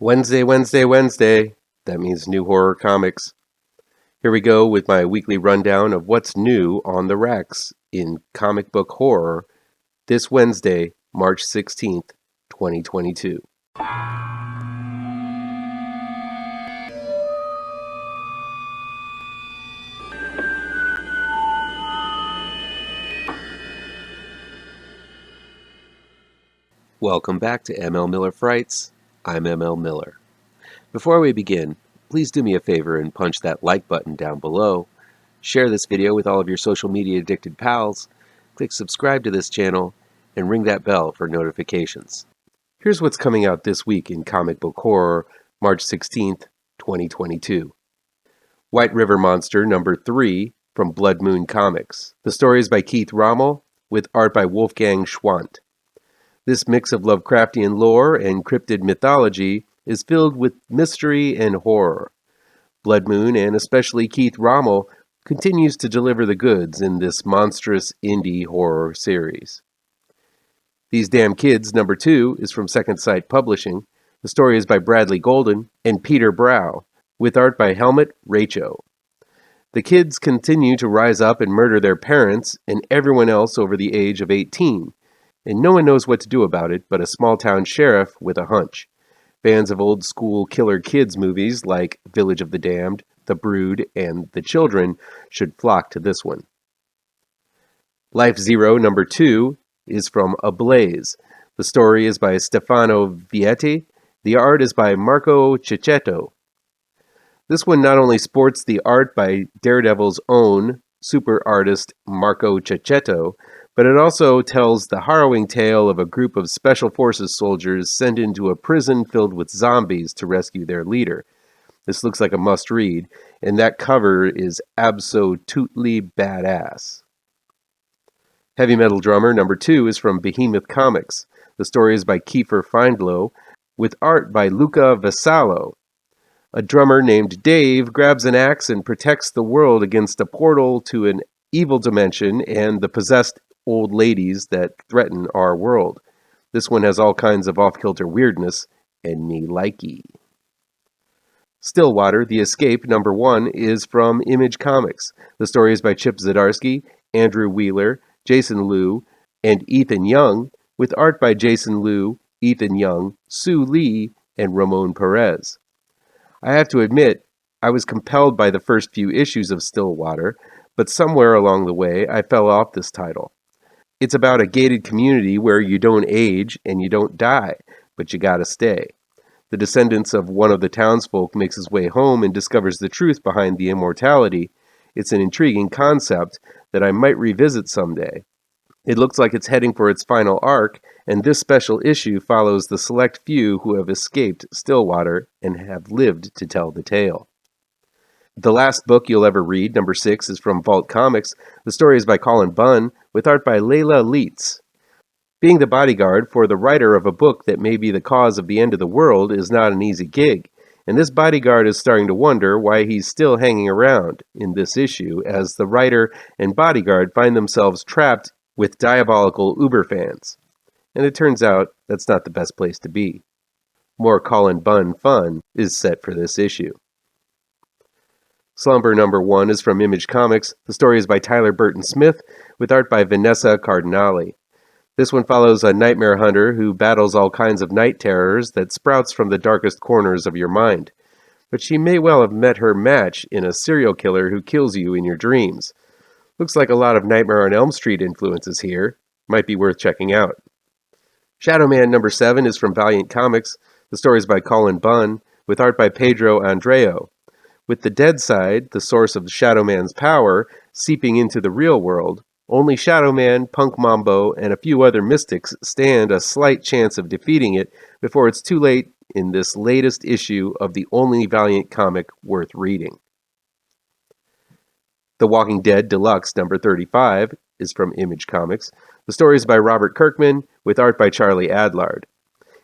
Wednesday, Wednesday, Wednesday. That means new horror comics. Here we go with my weekly rundown of what's new on the racks in comic book horror this Wednesday, March 16th, 2022. Welcome back to ML Miller Frights. I'm ML Miller. Before we begin, please do me a favor and punch that like button down below. Share this video with all of your social media addicted pals. Click subscribe to this channel and ring that bell for notifications. Here's what's coming out this week in comic book horror, March 16th, 2022. White River Monster number 3 from Blood Moon Comics. The story is by Keith Rommell with art by Wolfgang Schwandt. This mix of Lovecraftian lore and cryptid mythology is filled with mystery and horror. Blood Moon, and especially Keith Rommell, continues to deliver the goods in this monstrous indie horror series. These Damn Kids, number 2, is from Second Sight Publishing. The story is by Bradley Golden and Peter Breau, with art by Helmut, Racho. The kids continue to rise up and murder their parents and everyone else over the age of 18. And no one knows what to do about it but a small-town sheriff with a hunch. Fans of old-school killer kids movies like Village of the Damned, The Brood, and The Children should flock to this one. Life Zero number 2 is from Ablaze. The story is by Stefano Vietti. The art is by Marco Checchetto. This one not only sports the art by Daredevil's own super artist Marco Checchetto, but it also tells the harrowing tale of a group of Special Forces soldiers sent into a prison filled with zombies to rescue their leader. This looks like a must-read, and that cover is abso-tootly badass. Heavy Metal Drummer number 2 is from Behemoth Comics. The story is by Kiefer Findlow, with art by Luca Vassallo. A drummer named Dave grabs an axe and protects the world against a portal to an evil dimension and the possessed old ladies that threaten our world. This one has all kinds of off-kilter weirdness, and me likey. Stillwater, The Escape, number 1, is from Image Comics. The story is by Chip Zdarsky, Andrew Wheeler, Jason Liu, and Ethan Young, with art by Jason Liu, Ethan Young, Sue Lee, and Ramón Pérez. I have to admit, I was compelled by the first few issues of Stillwater, but somewhere along the way I fell off this title. It's about a gated community where you don't age and you don't die, but you gotta stay. The descendants of one of the townsfolk makes his way home and discovers the truth behind the immortality. It's an intriguing concept that I might revisit someday. It looks like it's heading for its final arc, and this special issue follows the select few who have escaped Stillwater and have lived to tell the tale. The Last Book You'll Ever Read, number 6, is from Vault Comics. The story is by Bunn, with art by Leiz. Being the bodyguard for the writer of a book that may be the cause of the end of the world is not an easy gig, and this bodyguard is starting to wonder why he's still hanging around in this issue, as the writer and bodyguard find themselves trapped with diabolical Uber fans. And it turns out that's not the best place to be. More Bunn fun is set for this issue. Slumber number 1 is from Image Comics. The story is by Tyler Burton Smith, with art by Vanessa Cardinali. This one follows a nightmare hunter who battles all kinds of night terrors that sprouts from the darkest corners of your mind. But she may well have met her match in a serial killer who kills you in your dreams. Looks like a lot of Nightmare on Elm Street influences here. Might be worth checking out. Shadowman number 7 is from Valiant Comics. The story is by Bunn, with art by Pedro Andreu. With the dead side, the source of Shadowman's power, seeping into the real world, only Shadowman, Punk Mambo, and a few other mystics stand a slight chance of defeating it before it's too late in this latest issue of the only Valiant comic worth reading. The Walking Dead Deluxe number 35 is from Image Comics. The story is by Robert Kirkman, with art by Charlie Adlard.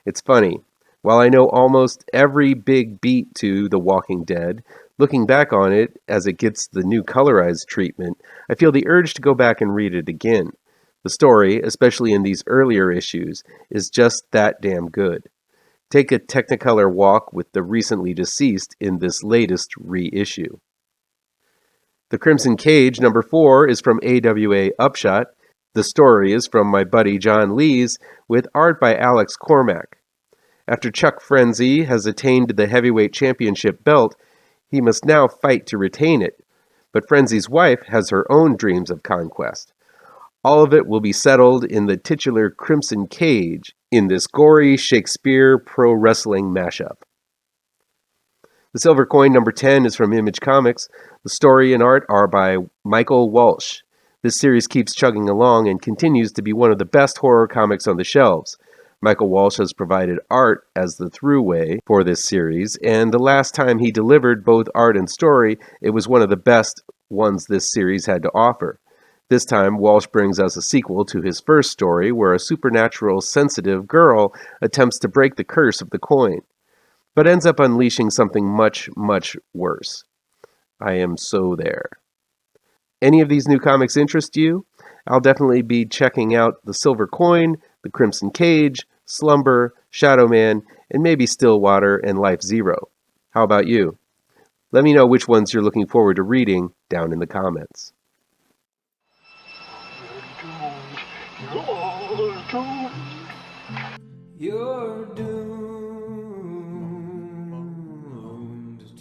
It's funny. While I know almost every big beat to The Walking Dead, looking back on it as it gets the new colorized treatment, I feel the urge to go back and read it again. The story, especially in these earlier issues, is just that damn good. Take a Technicolor walk with the recently deceased in this latest reissue. The Crimson Cage, number 4, is from AWA Upshot. The story is from my buddy John Leiz, with art by Alex Cormack. After Chuck Frenzy has attained the heavyweight championship belt, he must now fight to retain it. But Frenzy's wife has her own dreams of conquest. All of it will be settled in the titular Crimson Cage in this gory Shakespeare pro wrestling mashup. The Silver Coin, number 10, is from Image Comics. The story and art are by Michael Walsh. This series keeps chugging along and continues to be one of the best horror comics on the shelves. Michael Walsh has provided art as the throughway for this series, and the last time he delivered both art and story, it was one of the best ones this series had to offer. This time, Walsh brings us a sequel to his first story, where a supernatural, sensitive girl attempts to break the curse of the coin, but ends up unleashing something much, much worse. I am so there. Any of these new comics interest you? I'll definitely be checking out The Silver Coin, The Crimson Cage, Slumber, Shadowman, and maybe Stillwater and Life Zero. How about you? Let me know which ones you're looking forward to reading down in the comments. You're doomed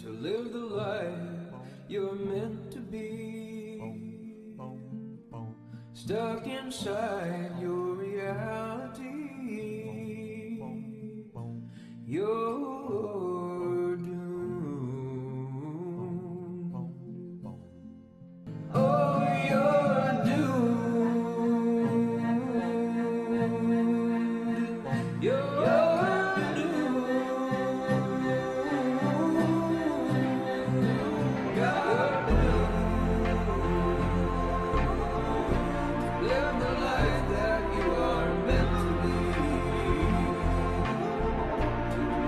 to live the life you're meant to be, stuck inside your reality. You're doomed. Oh, you're doomed. You're doomed. God live the life that you are meant to be.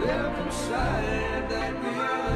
Live inside that reality.